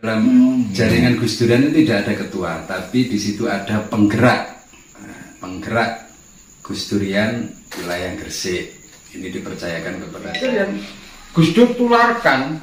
dalam jaringan Gus Durian itu tidak ada ketua, tapi di situ ada penggerak Gus Durian wilayah Gresik. Ini dipercayakan kepada itu yang Gus Dur tularkan.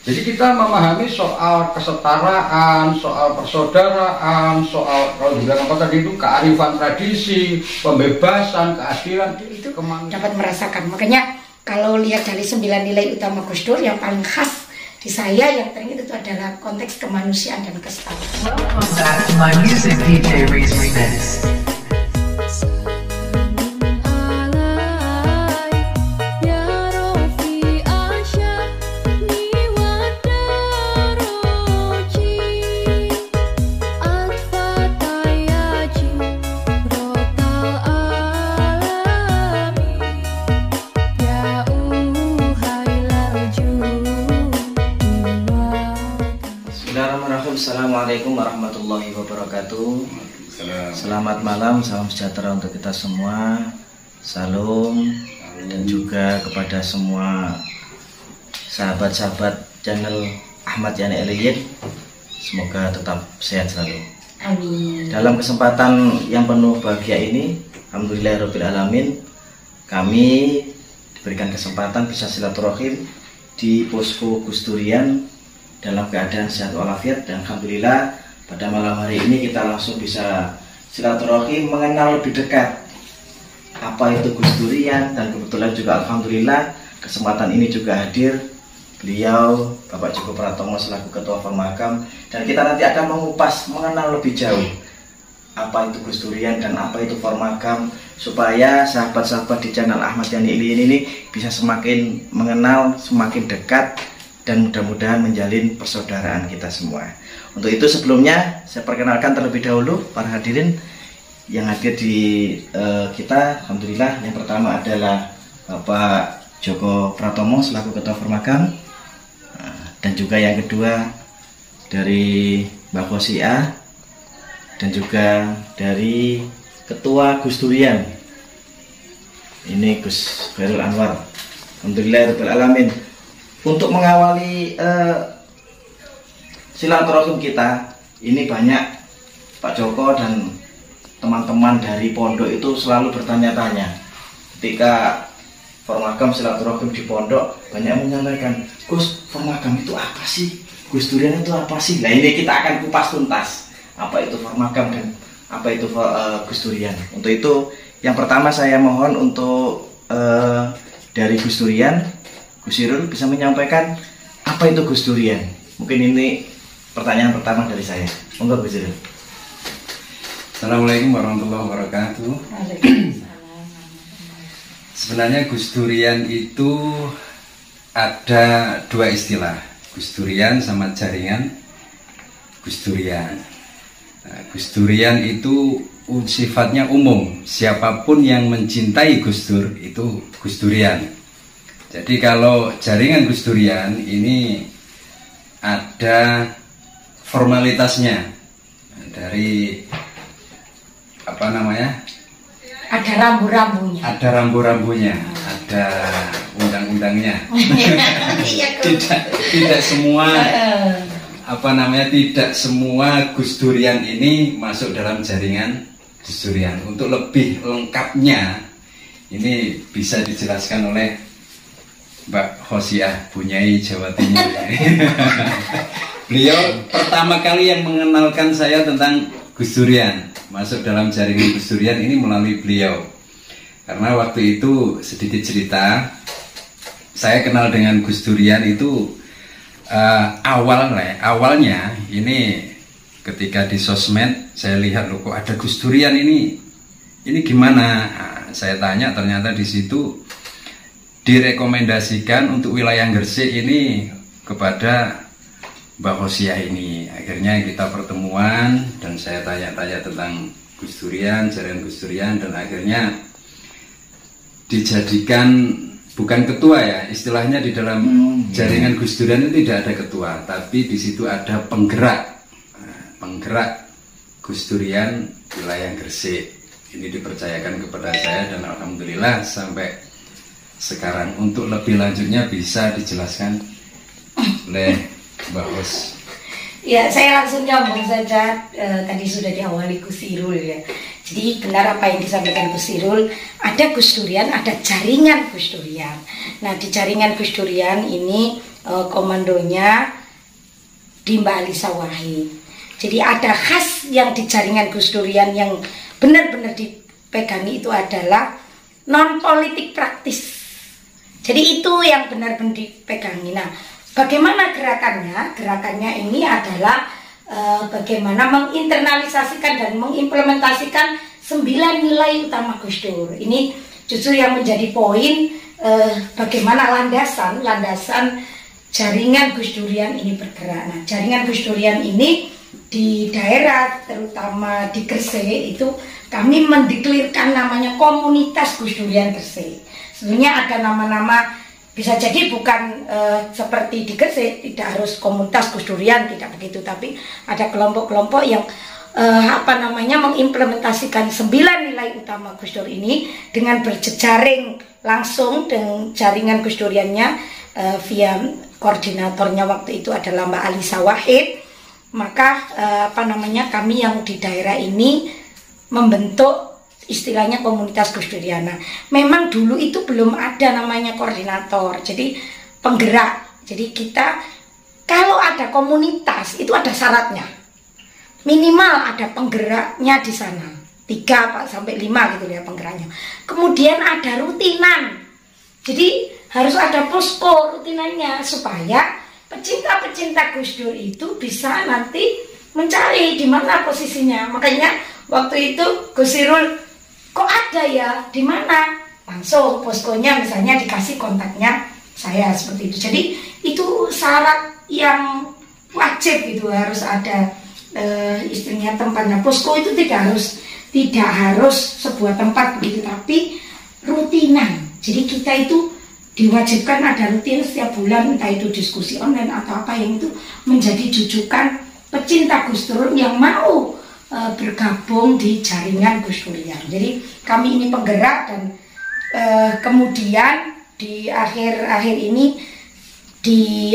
Jadi kita memahami soal kesetaraan, soal persaudaraan, soal kalau dibilang apa tadi itu kearifan tradisi, pembebasan, keadilan itu dapat merasakan. Makanya kalau lihat dari 9 nilai utama Gus Dur yang paling khas di saya yang teringat itu adalah konteks kemanusiaan dan kesetaraan. Welcome back to my music DJ Race Remix. Assalamualaikum warahmatullahi wabarakatuh. Selamat malam, salam sejahtera untuk kita semua. Salam dan juga kepada semua sahabat-sahabat channel Ahmad Yani Eliyin. Semoga tetap sehat selalu. Amin. Dalam kesempatan yang penuh bahagia ini, alhamdulillahirabbil alamin, kami diberikan kesempatan bisa silaturahim di posko Gus Durian dalam keadaan sehat walafiat, dan alhamdulillah pada malam hari ini kita langsung bisa silaturahim mengenal lebih dekat apa itu Gus Durian, dan kebetulan juga alhamdulillah kesempatan ini juga hadir beliau Bapak Joko Pratomo selaku Ketua Formakam, dan kita nanti akan mengupas mengenal lebih jauh apa itu Gus Durian dan apa itu Formakam, supaya sahabat-sahabat di channel Ahmad Yani Eliyin ini bisa semakin mengenal, semakin dekat, dan mudah-mudahan menjalin persaudaraan kita semua. Untuk itu sebelumnya saya perkenalkan terlebih dahulu para hadirin yang hadir di kita. Alhamdulillah yang pertama adalah Bapak Joko Pratomo selaku Ketua Formakam, dan juga yang kedua dari Mbak Khosia, dan juga dari Ketua Gus Durian ini Gus Khairul Anwar. Alhamdulillahirabbil alamin. Untuk mengawali silaturahim kita ini, banyak Pak Joko dan teman-teman dari pondok itu selalu bertanya-tanya ketika Formakam silaturahim di pondok, banyak menyampaikan, Gus, Formakam itu apa sih? Gus Durian itu apa sih? Nah ini kita akan kupas tuntas apa itu Formakam dan apa itu Gus Durian. Untuk itu yang pertama saya mohon untuk dari Gus Durian, Gus Irul bisa menyampaikan apa itu Gus Durian. Mungkin ini pertanyaan pertama dari saya. Monggo Gus Irul. Assalamualaikum warahmatullahi wabarakatuh. Sebenarnya Gus Durian itu ada dua istilah, Gus Durian sama jaringan Gus Durian. Nah, Gus Durian itu sifatnya umum, siapapun yang mencintai Gus Dur itu Gus Durian. Jadi kalau jaringan Gus Durian ini ada formalitasnya, dari apa namanya? Ada rambu-rambunya. Ada rambu-rambunya, ada undang-undangnya. tidak semua apa namanya? Tidak semua Gus Durian ini masuk dalam jaringan Gus Durian. Untuk lebih lengkapnya ini bisa dijelaskan oleh Mbak Khosia Bunyai Jawa Timur. Beliau pertama kali yang mengenalkan saya tentang Gus Durian, masuk dalam jaringan Gus Durian ini melalui beliau. Karena waktu itu sedikit cerita, saya kenal dengan Gus Durian itu awalnya ini ketika di sosmed saya lihat, loh kok ada Gus Durian ini gimana? Nah, saya tanya, ternyata di situ direkomendasikan untuk wilayah Gresik ini kepada Mbak Khosia ini. Akhirnya kita pertemuan dan saya tanya-tanya tentang Gus Durian, jaringan Gus Durian, dan akhirnya dijadikan bukan ketua ya, istilahnya di dalam jaringan Gus Durian itu tidak ada ketua, tapi di situ ada penggerak Gus Durian wilayah Gresik. Ini dipercayakan kepada saya dan alhamdulillah sampai sekarang. Untuk lebih lanjutnya bisa dijelaskan oleh Mbak Hos. Ya, saya langsung nyambung saja. Tadi sudah diawali Gus Irul ya. Jadi benar apa yang disampaikan Gus Irul, ada Gus Durian, ada jaringan Gus Durian. Nah, di jaringan Gus Durian ini komandonya di Mbak Alisa Wahid. Jadi ada khas yang di jaringan Gus Durian yang benar-benar dipegangi itu adalah non politik praktis. Jadi itu yang benar-benar dipegangi. Nah, bagaimana gerakannya? Gerakannya ini adalah bagaimana menginternalisasikan dan mengimplementasikan 9 nilai utama Gus Dur. Ini justru yang menjadi poin bagaimana landasan jaringan Gus Durian ini bergerak. Nah, jaringan Gus Durian ini di daerah terutama di Gresik itu kami mendeklirkan namanya komunitas Gus Durian Gresik. Sebenarnya ada nama-nama, bisa jadi bukan seperti di Gresik, tidak harus komunitas Gus Durian, tidak begitu, tapi ada kelompok-kelompok yang mengimplementasikan 9 nilai utama Gus Dur ini dengan berjejaring langsung dengan jaringan Gus Duriannya via koordinatornya waktu itu adalah Mbak Alisa Wahid. Maka kami yang di daerah ini membentuk istilahnya komunitas Gus Duriana. Memang dulu itu belum ada namanya koordinator, jadi penggerak. Jadi kita kalau ada komunitas itu ada syaratnya, minimal ada penggeraknya di sana 3 sampai 5 gitu ya penggeraknya. Kemudian ada rutinan, jadi harus ada posko rutinannya supaya pecinta-pecinta Gus Dur itu bisa nanti mencari di mana posisinya. Makanya waktu itu Gus Irul, kok ada ya, di mana? Langsung poskonya misalnya dikasih kontaknya saya seperti itu. Jadi itu syarat yang wajib gitu, harus ada istilahnya tempatnya. Posko itu tidak harus sebuah tempat begitu, tapi rutinan. Jadi kita itu diwajibkan ada rutin setiap bulan, entah itu diskusi online atau apa yang itu menjadi jujukan pecinta Gus Dur yang mau bergabung di jaringan Gus Durian. Jadi kami ini penggerak dan kemudian di akhir ini di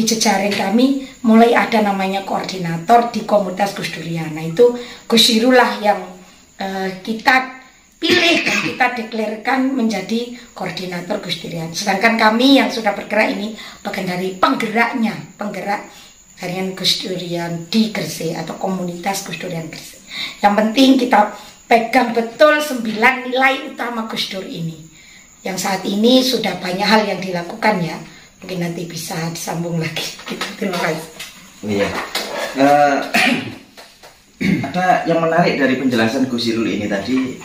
jejaring kami mulai ada namanya koordinator di komunitas Gus Durian. Nah, itu Gus Irul lah yang kita pilih dan kita deklarasikan menjadi koordinator Gus Durian. Sedangkan kami yang sudah bergerak ini bagian dari penggerak jaringan Gus Durian di Gresik atau komunitas Gus Durian Gresik. Yang penting kita pegang betul 9 nilai utama Gus Dur ini. Yang saat ini sudah banyak hal yang dilakukan ya. Mungkin nanti bisa disambung lagi. Terima kasih. Iya. Ada yang menarik dari penjelasan Gus Irul ini tadi,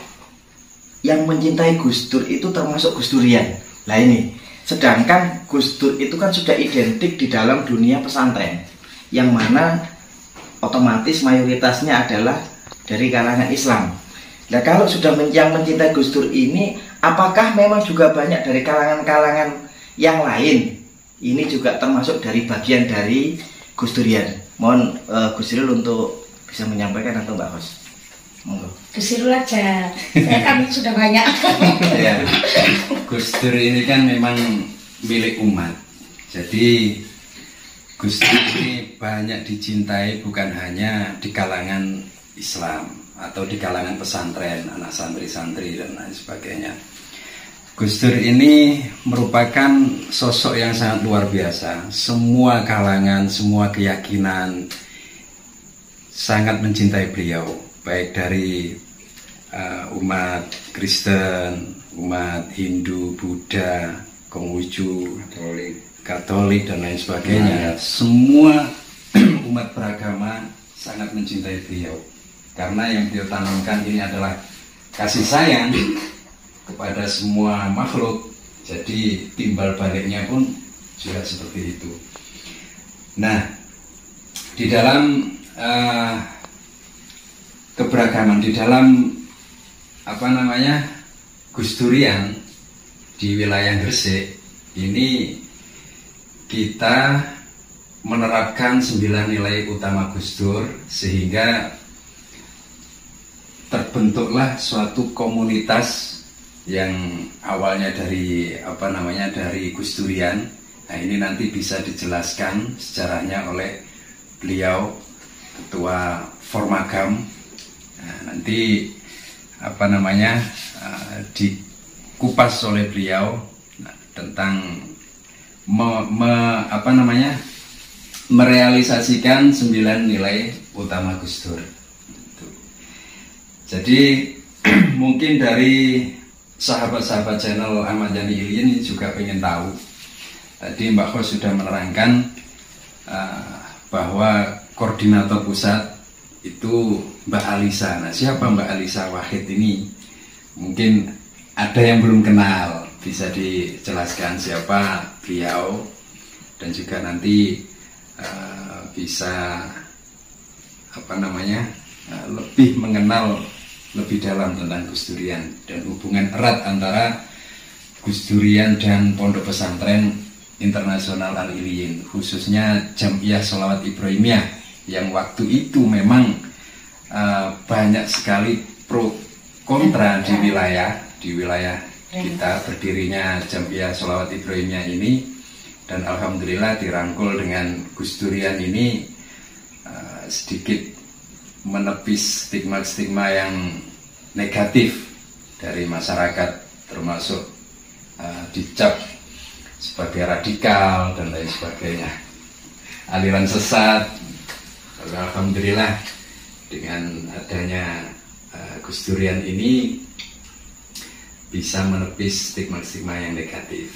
yang mencintai Gus Dur itu termasuk Gus Durian. Nah ini, sedangkan Gus Dur itu kan sudah identik di dalam dunia pesantren, yang mana otomatis mayoritasnya adalah dari kalangan Islam. Nah kalau sudah yang mencintai Gus Dur ini, apakah memang juga banyak dari kalangan-kalangan yang lain? Ini juga termasuk dari bagian dari Gus Durian. Mohon Gus Irul untuk bisa menyampaikan atau Mbak Hos? Monggo. Gus Irul aja, saya kan sudah banyak. Ya, Gus Dur ini kan memang milik umat. Jadi Gus Dur ini banyak dicintai bukan hanya di kalangan Islam atau di kalangan pesantren, anak santri-santri dan lain sebagainya. Gus Dur ini merupakan sosok yang sangat luar biasa. Semua kalangan, semua keyakinan sangat mencintai beliau, baik dari umat Kristen, umat Hindu, Buddha, Konghucu, Katolik dan lain sebagainya. Semua umat beragama sangat mencintai beliau, karena yang beliau tanamkan ini adalah kasih sayang kepada semua makhluk. Jadi timbal baliknya pun juga seperti itu. Nah, di dalam keberagaman, di dalam Gus Durian di wilayah Gresik ini kita menerapkan 9 nilai utama Gus Dur, sehingga terbentuklah suatu komunitas yang awalnya dari dari Gus Durian. Nah, ini nanti bisa dijelaskan sejarahnya oleh beliau Ketua Formagam. Nah, nanti dikupas oleh beliau tentang merealisasikan 9 nilai utama Gus Dur. Jadi mungkin dari sahabat-sahabat channel Ahmad Yani Iliyin ini juga pengen tahu. Tadi Mbak Khos sudah menerangkan bahwa koordinator pusat itu Mbak Alisa. Nah, siapa Mbak Alisa Wahid ini? Mungkin ada yang belum kenal, bisa dijelaskan siapa beliau, dan juga nanti bisa lebih mengenal lebih dalam tentang Gus Durian dan hubungan erat antara Gus Durian dan Pondok Pesantren Internasional Al-Iliyin, khususnya Jam'iyah Sholawat Ibrahimiyah yang waktu itu memang banyak sekali pro kontra di wilayah kita berdirinya Jam'iyah Sholawat Ibrahimiyah ini, dan alhamdulillah dirangkul dengan Gus Durian ini sedikit menepis stigma-stigma yang negatif dari masyarakat, termasuk dicap sebagai radikal dan lain sebagainya, aliran sesat. Alhamdulillah dengan adanya Gus Durian ini bisa menepis stigma-stigma yang negatif.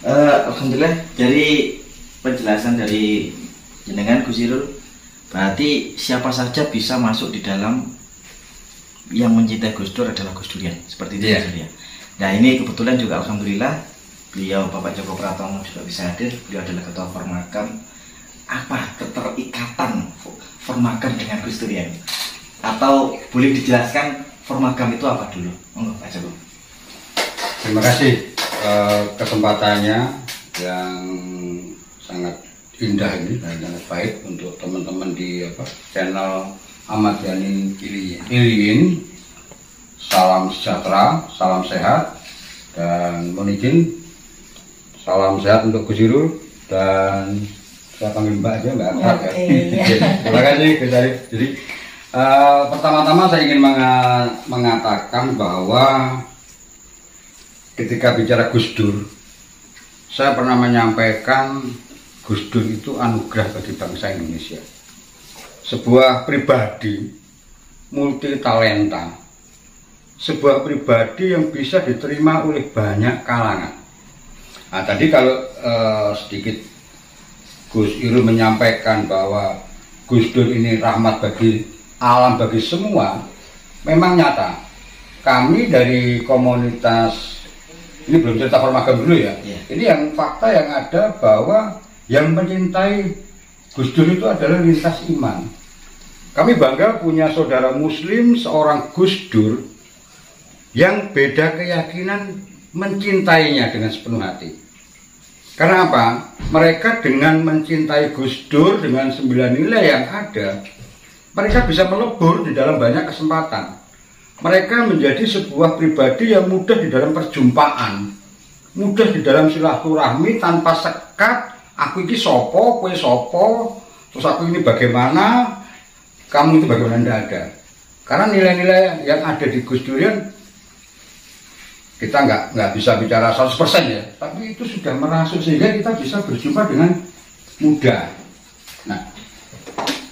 Alhamdulillah dari penjelasan dari jenengan Gus Irul, berarti siapa saja bisa masuk di dalam yang mencintai Gus Dur adalah Gus Durian, seperti itu ya. Nah, ini kebetulan juga alhamdulillah beliau Bapak Joko Pratomo juga bisa hadir. Beliau adalah Ketua Formagam. Apa keterikatan Formagam dengan Gus Durian? Atau boleh dijelaskan Formagam itu apa dulu? Monggo Pak Joko. Terima kasih kesempatannya yang sangat indah ini dan sangat baik untuk teman-teman di channel Ahmad Yani Iliyin. Salam sejahtera, salam sehat, dan mohon izin salam sehat untuk Gus Irul dan saya panggil Mbak aja, Mbak Akrab ya. Terima kasih Gus Arif. Jadi pertama-tama saya ingin mengatakan bahwa ketika bicara Gus Dur, saya pernah menyampaikan Gus Dur itu anugerah bagi bangsa Indonesia. Sebuah pribadi multi talenta, sebuah pribadi yang bisa diterima oleh banyak kalangan. Nah, tadi kalau sedikit Gus Irul menyampaikan bahwa Gus Dur ini rahmat bagi alam, bagi semua, memang nyata. Kami dari komunitas, ini belum cerita Formagam dulu ya. Ini yang fakta yang ada bahwa yang mencintai Gus Dur itu adalah lintas iman. Kami bangga punya saudara muslim seorang Gus Dur yang beda keyakinan mencintainya dengan sepenuh hati. Karena apa? Mereka dengan mencintai Gus Dur dengan 9 nilai yang ada, mereka bisa melebur di dalam banyak kesempatan. Mereka menjadi sebuah pribadi yang mudah di dalam perjumpaan, mudah di dalam silaturahmi tanpa sekat. Aku ini sopo, kue sopo, terus aku ini bagaimana, kamu itu bagaimana, tidak ada. Karena nilai-nilai yang ada di Gus Durian kita nggak bisa bicara 100% ya, tapi itu sudah merasuk sehingga kita bisa berjumpa dengan mudah. Nah,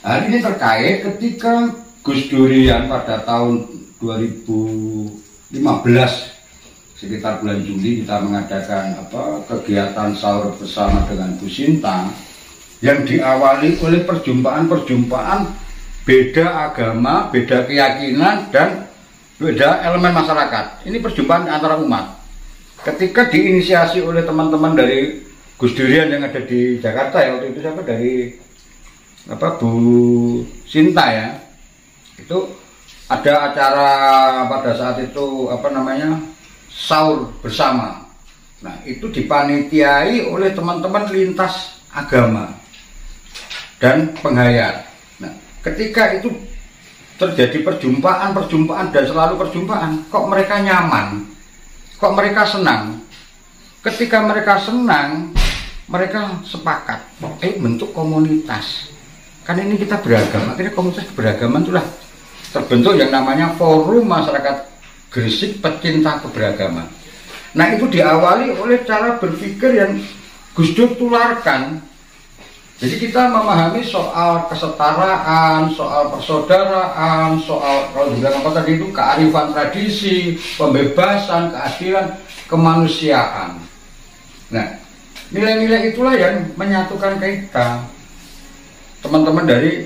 hari ini terkait ketika Gus Durian pada tahun 2015 sekitar bulan Juli kita mengadakan kegiatan sahur bersama dengan Bu Sinta yang diawali oleh perjumpaan-perjumpaan beda agama, beda keyakinan, dan beda elemen masyarakat. Ini perjumpaan antara umat. Ketika diinisiasi oleh teman-teman dari Gus Durian yang ada di Jakarta ya, waktu itu siapa dari Bu Sinta ya, itu ada acara pada saat itu sahur bersama. Nah, itu dipanitiai oleh teman-teman lintas agama dan penghayat. Nah, ketika itu terjadi perjumpaan dan selalu perjumpaan, kok mereka nyaman, kok mereka senang. Ketika mereka senang, mereka sepakat bentuk komunitas. Kan ini kita beragam, akhirnya komunitas keberagaman itulah terbentuk yang namanya Forum Masyarakat Gresik Pecinta Keberagaman. Nah, itu diawali oleh cara berpikir yang Gus Dur tularkan. Jadi kita memahami soal kesetaraan, soal persaudaraan, soal kalau dibilang apa tadi itu kearifan tradisi, pembebasan, keadilan, kemanusiaan. Nah, nilai-nilai itulah yang menyatukan kita, teman-teman dari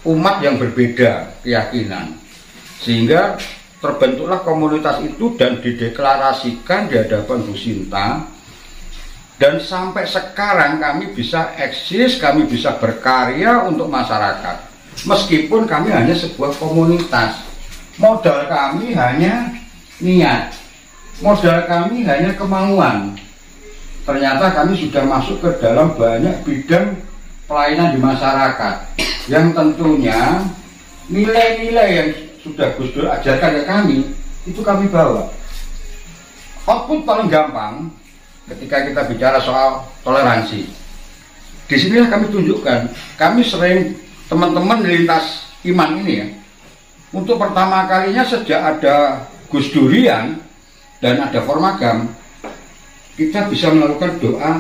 umat yang berbeda keyakinan, sehingga terbentuklah komunitas itu dan dideklarasikan di hadapan Bu Sinta. Dan sampai sekarang kami bisa eksis, kami bisa berkarya untuk masyarakat. Meskipun kami hanya sebuah komunitas, modal kami hanya niat, modal kami hanya kemauan. Ternyata kami sudah masuk ke dalam banyak bidang pelayanan di masyarakat, yang tentunya nilai-nilai yang sudah Gus Dur ajarkan ke kami, itu kami bawa. Output paling gampang ketika kita bicara soal toleransi. Disinilah kami tunjukkan, kami sering teman-teman lintas iman ini ya, untuk pertama kalinya sejak ada Gus Durian dan ada Formagam, kita bisa melakukan doa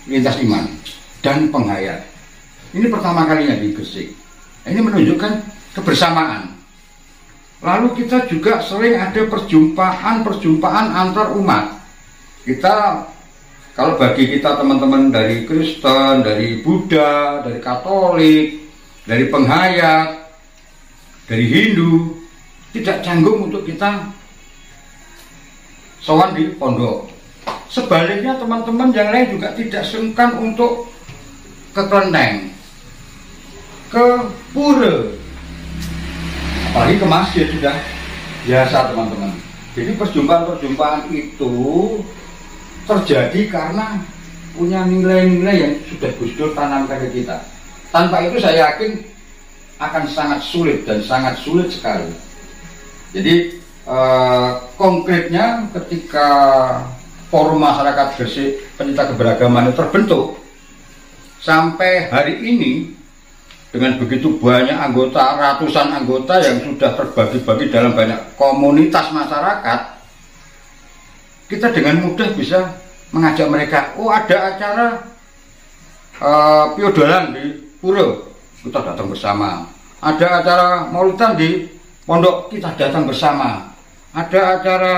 lintas iman dan penghayat. Ini pertama kalinya di Gresik. Ini menunjukkan kebersamaan. Lalu kita juga sering ada perjumpaan antar umat. Kita, kalau bagi kita teman-teman dari Kristen, dari Buddha, dari Katolik, dari penghayat, dari Hindu, tidak canggung untuk kita sowan di pondok. Sebaliknya teman-teman yang lain juga tidak sungkan untuk ke kelenteng, ke pura, apalagi ke masjid sudah biasa teman-teman. Jadi perjumpaan-perjumpaan itu terjadi karena punya nilai-nilai yang sudah Gus Dur tanamkan ke kita. Tanpa itu saya yakin akan sangat sulit dan sangat sulit sekali. Jadi konkretnya ketika Forum Masyarakat Gresik Pecinta Keberagaman itu terbentuk, sampai hari ini dengan begitu banyak anggota, ratusan anggota yang sudah terbagi-bagi dalam banyak komunitas masyarakat, kita dengan mudah bisa mengajak mereka, oh ada acara piodolan di pura, kita datang bersama. Ada acara maulidan di pondok, kita datang bersama. Ada acara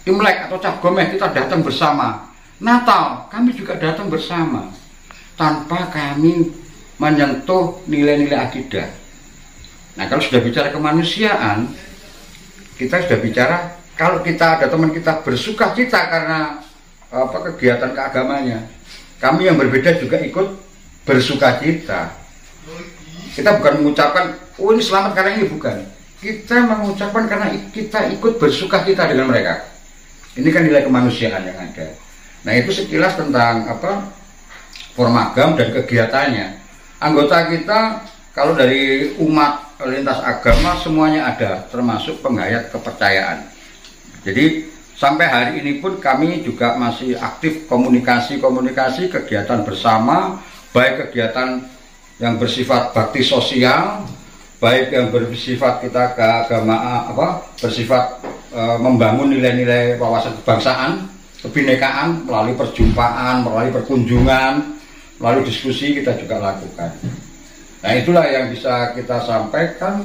Imlek atau Cap Gomeh, kita datang bersama. Natal, kami juga datang bersama, tanpa kami menyentuh nilai-nilai akidah. Nah, kalau sudah bicara kemanusiaan, kita sudah bicara, kalau kita ada teman kita bersuka cita karena kegiatan keagamanya, kami yang berbeda juga ikut bersuka cita. Kita bukan mengucapkan, oh ini selamat karena ini, bukan. Kita mengucapkan karena kita ikut bersuka cita dengan mereka. Ini kan nilai kemanusiaan yang ada. Nah, itu sekilas tentang Formagam dan kegiatannya. Anggota kita kalau dari umat lintas agama semuanya ada, termasuk penghayat kepercayaan. Jadi sampai hari ini pun kami juga masih aktif komunikasi kegiatan bersama, baik kegiatan yang bersifat bakti sosial, baik yang bersifat kita keagamaan, bersifat membangun nilai-nilai wawasan kebangsaan, kebinekaan melalui perjumpaan, melalui perkunjungan, melalui diskusi kita juga lakukan. Nah, itulah yang bisa kita sampaikan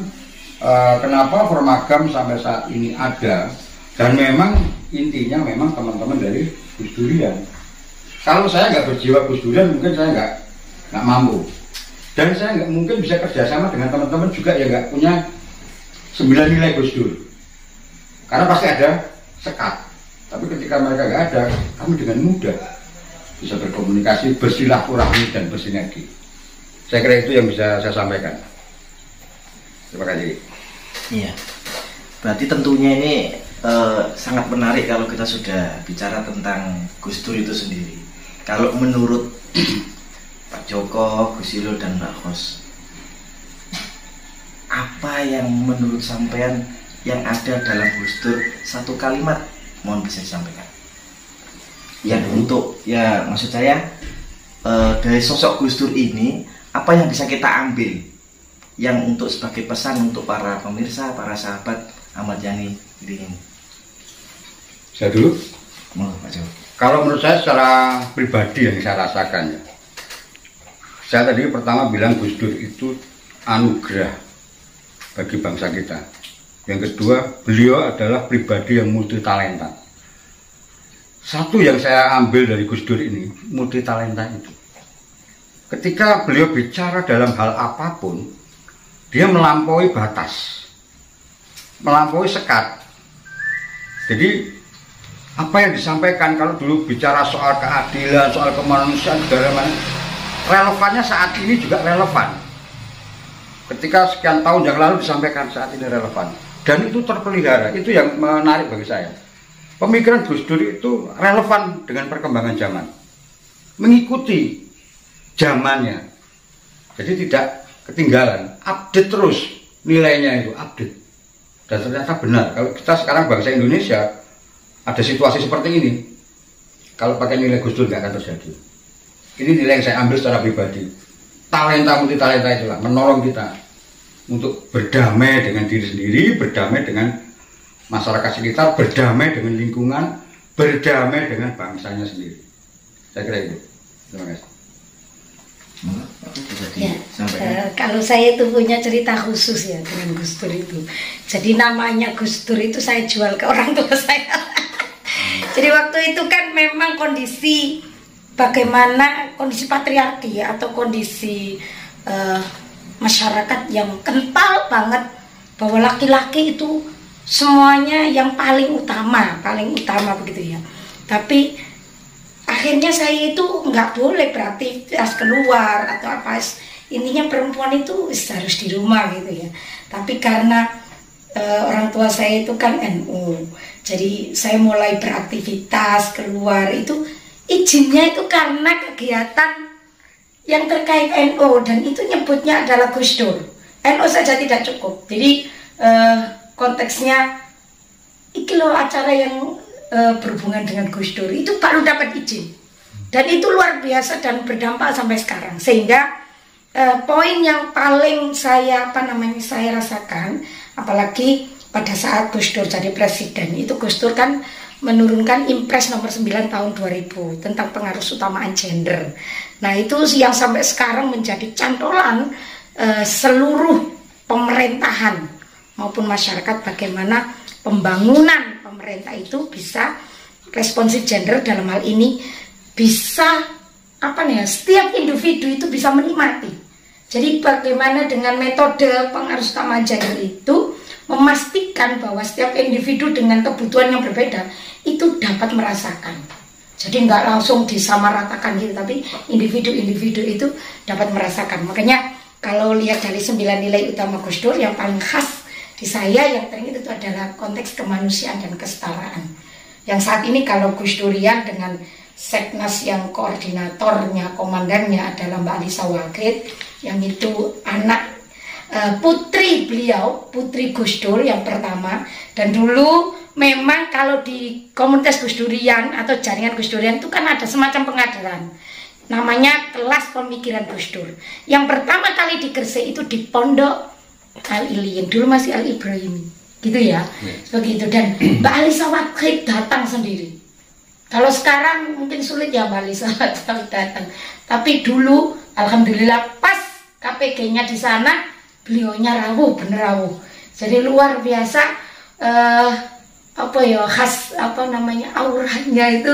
kenapa Formagam sampai saat ini ada. Dan memang intinya memang teman-teman dari Gus Durian. Kalau saya nggak berjiwa Gus Durian, mungkin saya nggak mampu. Dan saya nggak mungkin bisa kerjasama dengan teman-teman juga yang nggak punya 9 nilai Gus Dur. Karena pasti ada sekat. Tapi ketika mereka nggak ada, kami dengan mudah bisa berkomunikasi, bersilaturahmi dan bersinergi. Saya kira itu yang bisa saya sampaikan. Terima kasih. Iya. Berarti tentunya ini sangat menarik kalau kita sudah bicara tentang Gus Dur itu sendiri. Kalau menurut Pak Joko, Gus Ilo dan Mbak Khos, apa yang menurut sampean yang ada dalam Gus Dur? Satu kalimat, mohon bisa disampaikan. yang untuk ya maksud saya dari sosok Gus Dur ini apa yang bisa kita ambil yang untuk sebagai pesan untuk para pemirsa, para sahabat Ahmad Yani ini? Saya dulu. Pak Jo. Kalau menurut saya secara pribadi yang saya rasakan ya, saya tadi pertama bilang Gus Dur itu anugerah bagi bangsa kita. Yang kedua, beliau adalah pribadi yang multi talenta. Satu yang saya ambil dari Gus Dur ini, multi talenta itu. Ketika beliau bicara dalam hal apapun, dia melampaui batas, melampaui sekat. Jadi apa yang disampaikan kalau dulu bicara soal keadilan, soal kemanusiaan, relevannya saat ini juga relevan. Ketika sekian tahun yang lalu disampaikan, saat ini relevan. Dan itu terpelihara, itu yang menarik bagi saya. Pemikiran Gus Dur itu relevan dengan perkembangan zaman, mengikuti zamannya, jadi tidak ketinggalan, update terus nilainya itu update. Dan ternyata benar, kalau kita sekarang bangsa Indonesia ada situasi seperti ini, kalau pakai nilai Gus Dur nggak akan terjadi. Ini nilai yang saya ambil secara pribadi. Talenta multi talenta itulah menolong kita untuk berdamai dengan diri sendiri, berdamai dengan masyarakat sekitar, berdamai dengan lingkungan, berdamai dengan bangsanya sendiri. Saya kira itu. Terima kasih. Ya, kalau saya itu punya cerita khusus ya dengan Gus Dur itu. Jadi namanya Gus Dur itu saya jual ke orang tua saya. Jadi waktu itu kan memang kondisi bagaimana kondisi patriarki ya, atau kondisi masyarakat yang kental banget bahwa laki-laki itu semuanya yang paling utama begitu ya. Tapi akhirnya saya itu nggak boleh beraktivitas keluar atau apa, intinya perempuan itu harus di rumah gitu ya. Tapi karena orang tua saya itu kan NU, jadi saya mulai beraktivitas keluar itu izinnya itu karena kegiatan yang terkait NU, dan itu nyebutnya adalah Gus Dur. NU saja tidak cukup, jadi konteksnya iki loh acara yang berhubungan dengan Gus Dur itu baru dapat izin, dan itu luar biasa dan berdampak sampai sekarang. Sehingga poin yang paling saya saya rasakan, apalagi pada saat Gus Dur jadi presiden, itu Gus Dur kan menurunkan Impres nomor 9 tahun 2000 tentang pengarusutamaan gender. Nah itu yang sampai sekarang menjadi cantolan seluruh pemerintahan maupun masyarakat, bagaimana pembangunan pemerintah itu bisa responsif gender, dalam hal ini bisa setiap individu itu bisa menikmati. Jadi bagaimana dengan metode pengarusutamaan gender itu memastikan bahwa setiap individu dengan kebutuhan yang berbeda itu dapat merasakan. Jadi nggak langsung disamaratakan gitu, tapi individu-individu itu dapat merasakan. Makanya kalau lihat dari 9 nilai utama Gus Dur, yang paling khas di saya yang teringat itu adalah konteks kemanusiaan dan kesetaraan. Yang saat ini kalau Gus Durian dengan Seknas yang koordinatornya, komandannya adalah Mbak Alisa Wahid, yang itu anak putri beliau, putri Gus Dur yang pertama. Dan dulu memang kalau di komunitas Gus Durian atau jaringan Gus Durian itu kan ada semacam pengadilan, namanya kelas pemikiran Gus Dur. Yang pertama kali di Gresik itu di Pondok Al-Iliyin, dulu masih Al-Ibrahim gitu ya, begitu. Dan Mbak Alisa Wahid datang sendiri. Kalau sekarang mungkin sulit ya Mbak Alisa datang, tapi dulu alhamdulillah pas KPG-nya di sana, beliaunya rawuh, bener rawuh. Jadi luar biasa khas auranya itu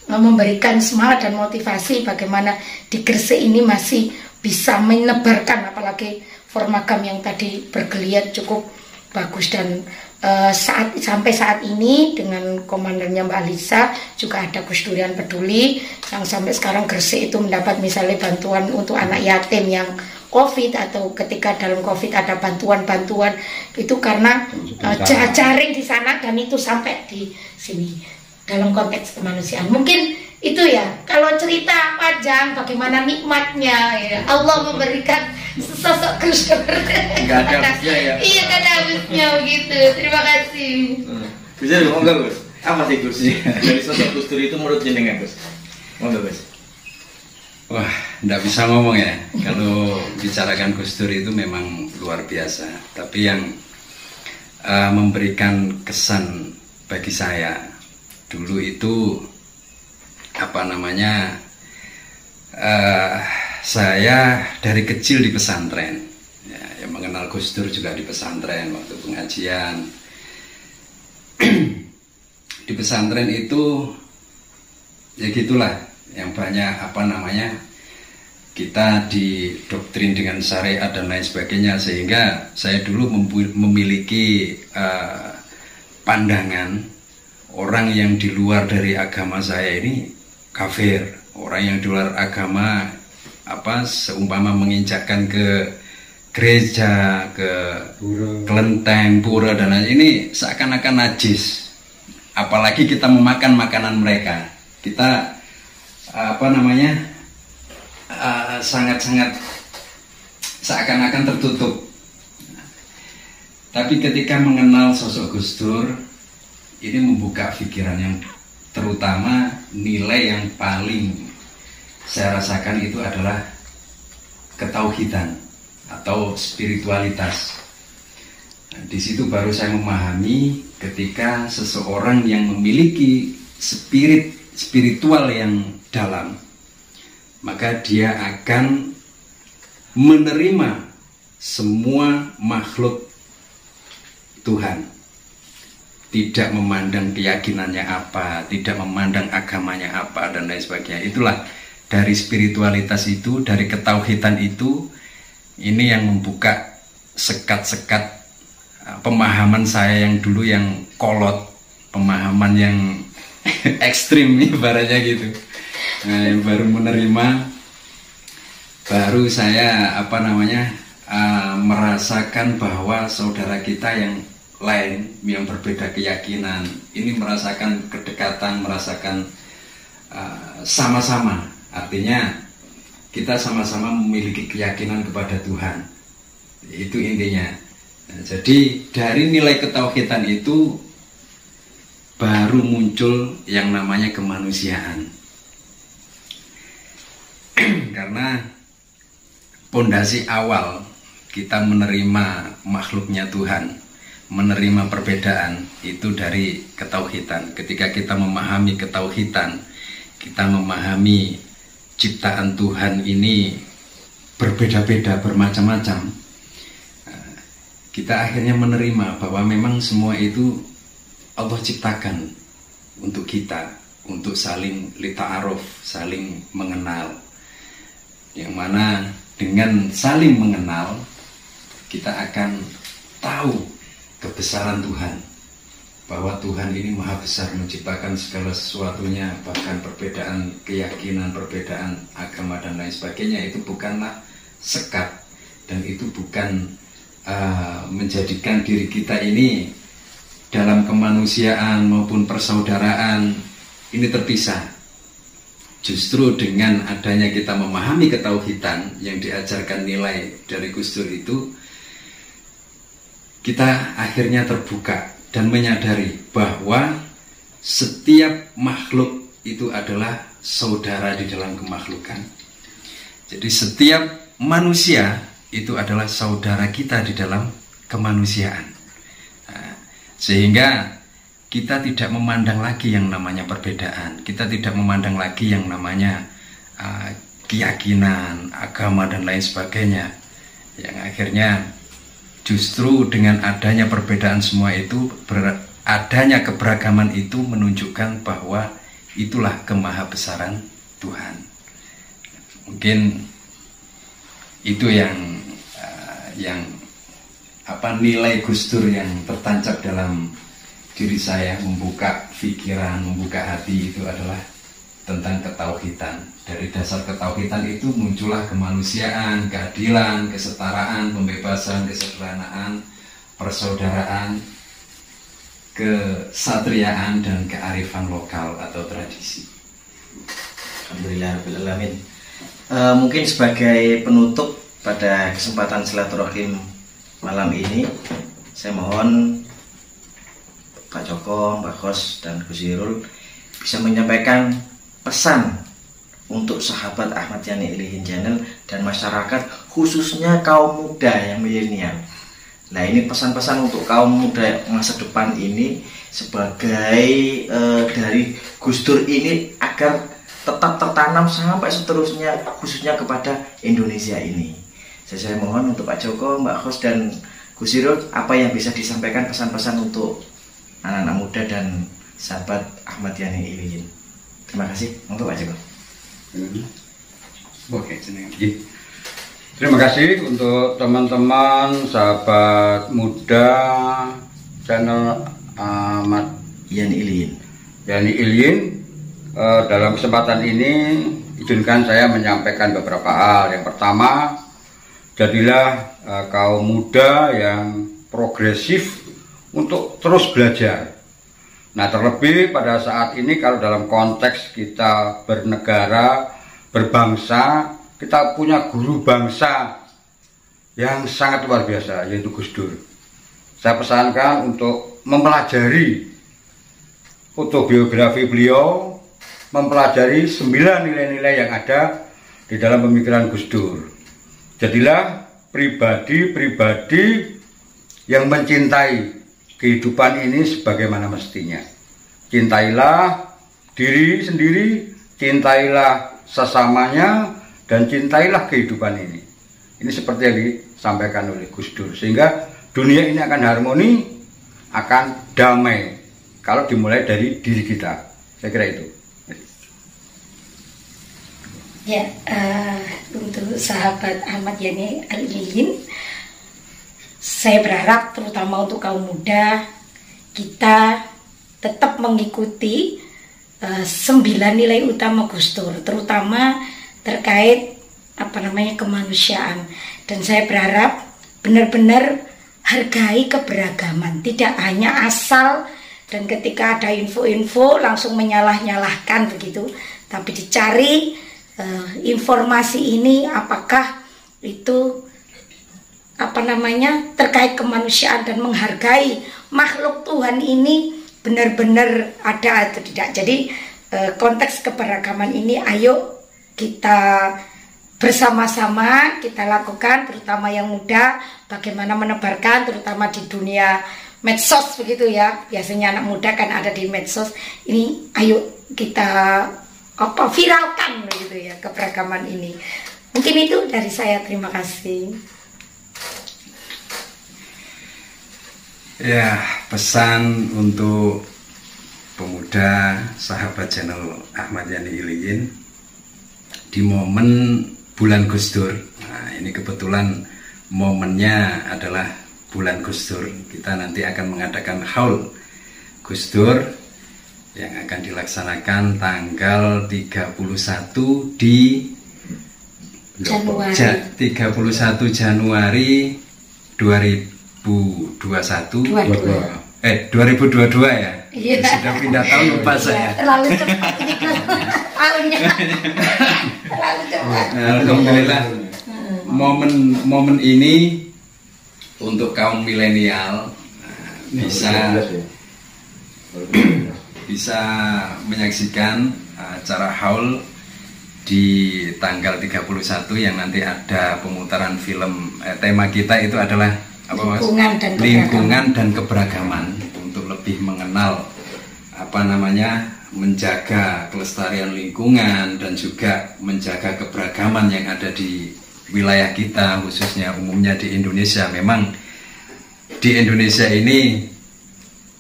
memberikan semangat dan motivasi bagaimana di Gresik ini masih bisa menebarkan, apalagi formagam yang tadi bergeliat cukup bagus. Dan sampai saat ini dengan komandannya Mbak Alisa juga ada Gus Durian Peduli, yang sampai sekarang Gresik itu mendapat misalnya bantuan untuk anak yatim yang COVID, atau ketika dalam COVID ada bantuan-bantuan itu karena jaring di sana, dan itu sampai di sini dalam konteks kemanusiaan. Mungkin itu ya, kalau cerita panjang bagaimana nikmatnya ya Allah memberikan sosok Gus Dur. Nggak ada habisnya ya. Iya, nggak ada habisnya begitu. Terima kasih. Bisa monggo Gus. Apa sih Gus? Dari sosok Gus Dur itu menurut jenengan Gus? Monggo Gus. Wah, nggak bisa ngomong ya. Kalau bicarakan Gus Dur itu memang luar biasa. Tapi yang memberikan kesan bagi saya dulu itu apa namanya? Saya dari kecil di pesantren. Ya, yang mengenal Gus Dur juga di pesantren waktu pengajian. Di pesantren itu ya gitulah, yang banyak apa namanya, kita didoktrin dengan syariat dan lain sebagainya, sehingga saya dulu memiliki pandangan orang yang di luar dari agama saya ini kafir, orang yang di luar agama apa seumpama menginjakkan ke gereja, ke kelenteng, pura dan lain, ini seakan-akan najis. Apalagi kita memakan makanan mereka, kita apa namanya sangat-sangat seakan-akan tertutup. Tapi ketika mengenal sosok Gus Dur, ini membuka pikiran, yang terutama nilai yang paling saya rasakan itu adalah ketauhidan atau spiritualitas. Nah, di situ baru saya memahami ketika seseorang yang memiliki spiritual yang dalam, maka dia akan menerima semua makhluk Tuhan, tidak memandang keyakinannya apa, tidak memandang agamanya apa dan lain sebagainya. Itulah dari spiritualitas itu, dari ketauhidan itu, ini yang membuka sekat-sekat pemahaman saya yang dulu yang kolot, pemahaman yang ekstrim ibaratnya gitu. Nah, yang baru menerima, baru saya apa namanya merasakan bahwa saudara kita yang lain yang berbeda keyakinan ini merasakan kedekatan, merasakan sama-sama, artinya kita sama-sama memiliki keyakinan kepada Tuhan, itu intinya. Nah, jadi dari nilai ketauhidan itu baru muncul yang namanya kemanusiaan. Karena pondasi awal kita menerima makhluknya Tuhan, menerima perbedaan itu dari ketauhidan. Ketika kita memahami ketauhidan, kita memahami ciptaan Tuhan ini berbeda-beda, bermacam-macam, kita akhirnya menerima bahwa memang semua itu Allah ciptakan untuk kita, untuk saling lita'aruf, saling mengenal. Yang mana dengan saling mengenal, kita akan tahu kebesaran Tuhan, bahwa Tuhan ini maha besar, menciptakan segala sesuatunya, bahkan perbedaan keyakinan, perbedaan agama dan lain sebagainya itu bukanlah sekat, dan itu bukan menjadikan diri kita ini dalam kemanusiaan maupun persaudaraan ini terpisah. Justru dengan adanya kita memahami ketauhidan yang diajarkan nilai dari Gus Dur itu, kita akhirnya terbuka dan menyadari bahwa setiap makhluk itu adalah saudara di dalam kemakhlukan. Jadi setiap manusia itu adalah saudara kita di dalam kemanusiaan. Nah, sehingga kita tidak memandang lagi yang namanya perbedaan, kita tidak memandang lagi yang namanya keyakinan, agama dan lain sebagainya. Yang akhirnya justru dengan adanya perbedaan semua itu, adanya keberagaman itu menunjukkan bahwa itulah kemahabesaran Tuhan. Mungkin itu yang nilai Gus Dur yang tertancap dalam diri saya, membuka pikiran, membuka hati, itu adalah tentang ketauhidan. Dari dasar ketauhidan itu muncullah kemanusiaan, keadilan, kesetaraan, pembebasan, kesederhanaan, persaudaraan, kesatriaan dan kearifan lokal atau tradisi. Alhamdulillahirrahmanirrahim. Mungkin sebagai penutup pada kesempatan silaturahim malam ini, saya mohon Pak Joko, Pak Khos, dan Gus Irul bisa menyampaikan pesan untuk sahabat Ahmad Yani Iliyin Channel dan masyarakat, khususnya kaum muda yang milenial. Nah, ini pesan-pesan untuk kaum muda masa depan ini sebagai dari Gus Dur ini agar tetap tertanam sampai seterusnya, khususnya kepada Indonesia ini. Saya mohon untuk Pak Joko, Mbak Khos, dan Gus Irul, apa yang bisa disampaikan pesan-pesan untuk anak-anak muda dan sahabat Ahmad Yani Iliyin. Terima kasih untuk Pak Joko. Oke, terima kasih untuk teman-teman sahabat muda channel Ahmad Yani Iliyin. Dalam kesempatan ini izinkan saya menyampaikan beberapa hal. Yang pertama, jadilah kaum muda yang progresif untuk terus belajar. Nah, terlebih pada saat ini kalau dalam konteks kita bernegara, berbangsa, kita punya guru bangsa yang sangat luar biasa, yaitu Gus Dur. Saya pesankan untuk mempelajari autobiografi beliau, mempelajari 9 nilai-nilai yang ada di dalam pemikiran Gus Dur. Jadilah pribadi-pribadi yang mencintai kehidupan ini sebagaimana mestinya. Cintailah diri sendiri, cintailah sesamanya, dan cintailah kehidupan ini. Ini seperti yang disampaikan oleh Gus Dur, sehingga dunia ini akan harmoni, akan damai kalau dimulai dari diri kita. Saya kira itu. Ya, untuk sahabat Ahmad Yani Iliyin, saya berharap terutama untuk kaum muda kita tetap mengikuti 9 nilai utama Gus Dur, terutama terkait kemanusiaan. Dan saya berharap benar-benar hargai keberagaman, tidak hanya asal dan ketika ada info-info langsung menyalah-nyalahkan begitu, tapi dicari informasi ini apakah itu terkait kemanusiaan dan menghargai makhluk Tuhan ini benar-benar ada atau tidak. Jadi konteks keberagaman ini ayo kita bersama-sama kita lakukan, terutama yang muda, bagaimana menebarkan terutama di dunia medsos begitu ya. Biasanya anak muda kan ada di medsos. Ini ayo kita viralkan begitu ya keberagaman ini. Mungkin itu dari saya, terima kasih. Ya, pesan untuk pemuda sahabat channel Ahmad Yani Iliyin di momen bulan Gus Dur. Nah, ini kebetulan momennya adalah bulan Gus Dur. Kita nanti akan mengadakan haul Gus Dur yang akan dilaksanakan tanggal 31 di Januari. 31 Januari 2022 ya. Iya. Sudah pindah tahun lupa saya. Terlalu cepat ini tahunnya. Terlalu cepat. Alhamdulillah momen ini untuk kaum milenial bisa menyaksikan acara haul di tanggal 31 yang nanti ada pemutaran film. Tema kita itu adalah apa, Mas? Lingkungan dan keberagaman, untuk lebih mengenal menjaga kelestarian lingkungan dan juga menjaga keberagaman yang ada di wilayah kita, khususnya umumnya di Indonesia. Memang di Indonesia ini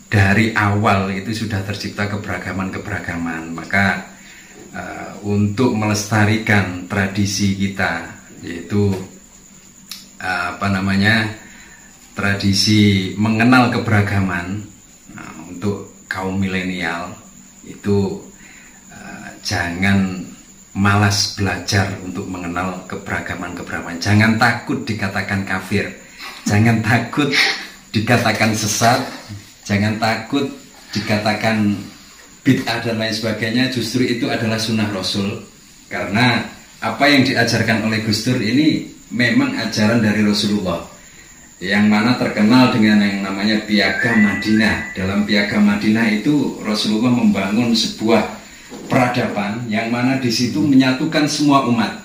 dari awal itu sudah tercipta keberagaman. Maka untuk melestarikan tradisi kita, yaitu tradisi mengenal keberagaman, untuk kaum milenial itu jangan malas belajar untuk mengenal keberagaman. Jangan takut dikatakan kafir, jangan takut dikatakan sesat, jangan takut dikatakan bid'ah dan lain sebagainya. Justru itu adalah sunnah Rasul, karena apa yang diajarkan oleh Gus Dur ini memang ajaran dari Rasulullah. yang mana terkenal dengan yang namanya Piagam Madinah. Dalam Piagam Madinah itu Rasulullah membangun sebuah peradaban yang mana di situ menyatukan semua umat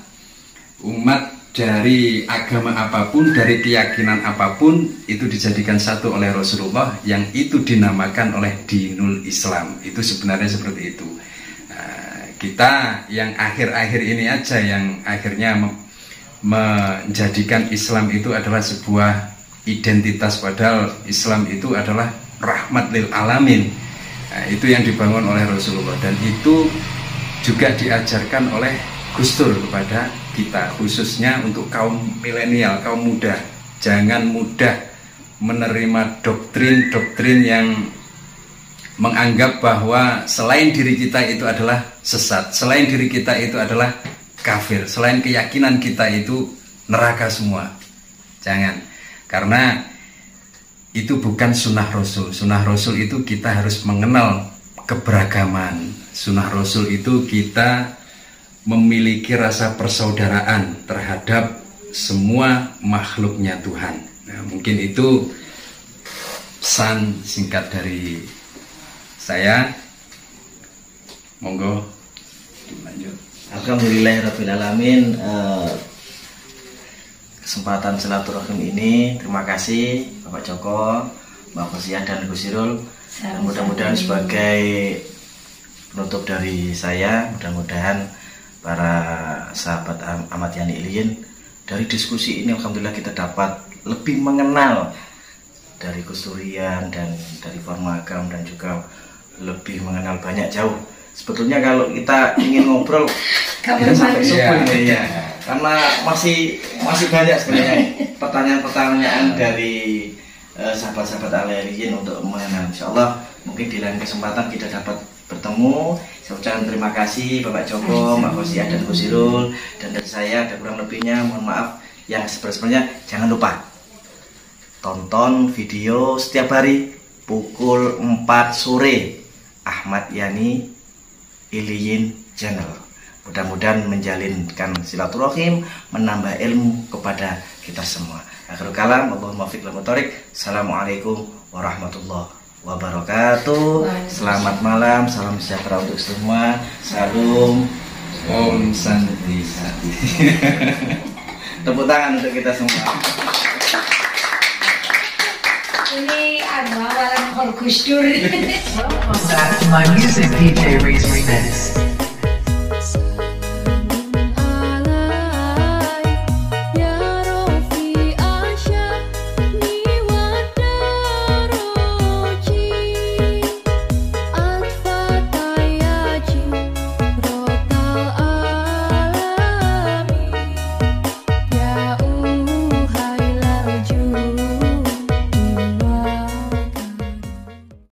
dari agama apapun, dari keyakinan apapun, itu dijadikan satu oleh Rasulullah, yang itu dinamakan oleh Dinul Islam. Itu sebenarnya seperti itu. Kita yang akhir-akhir ini aja yang akhirnya menjadikan Islam itu adalah sebuah identitas, padahal Islam itu adalah rahmat lil alamin. Itu yang dibangun oleh Rasulullah, dan itu juga diajarkan oleh Gus Dur kepada kita, khususnya untuk kaum milenial, kaum muda. Jangan mudah menerima doktrin-doktrin yang menganggap bahwa selain diri kita itu adalah sesat, selain diri kita itu adalah kafir, selain keyakinan kita itu neraka semua. Jangan, karena itu bukan sunnah Rasul. Sunnah Rasul itu kita harus mengenal keberagaman. Sunnah Rasul itu kita memiliki rasa persaudaraan terhadap semua makhluknya Tuhan. Nah, mungkin itu pesan singkat dari saya. Monggo dilanjut. Alhamdulillahirrabbilalamin. Kesempatan silaturahim ini, terima kasih Bapak Joko, Mbak Khoziah dan Gus Irul. Mudah-mudahan sebagai penutup dari saya, mudah-mudahan para sahabat Ahmad Yani Iliyin, dari diskusi ini alhamdulillah kita dapat lebih mengenal dari Gus Durian dan dari Formagam, dan juga lebih mengenal banyak jauh. Sebetulnya kalau kita ingin ngobrol kita sampai subuh ini ya, karena masih banyak sebenarnya pertanyaan-pertanyaan dari sahabat-sahabat Al-Iliyin untuk mengenal. Insyaallah mungkin di lain kesempatan kita dapat bertemu. Saya ucapkan terima kasih Bapak Joko, Mbak Khoziah dan Gus Irul, dan dari saya ada kurang lebihnya mohon maaf. Yang sebenarnya jangan lupa tonton video setiap hari pukul 4 sore Ahmad Yani Iliyin Channel. Mudah-mudahan menjalinkan silaturahim, menambah ilmu kepada kita semua. Akhirul kalam, Allahumma fiqh wal muthariq. Assalamualaikum warahmatullahi wabarakatuh. Selamat malam, salam sejahtera untuk semua. Salam, Om Santi Sati. Tepuk tangan untuk kita semua. Ini awalan Gus Dur. Welcome back to my music DJ Race Remix.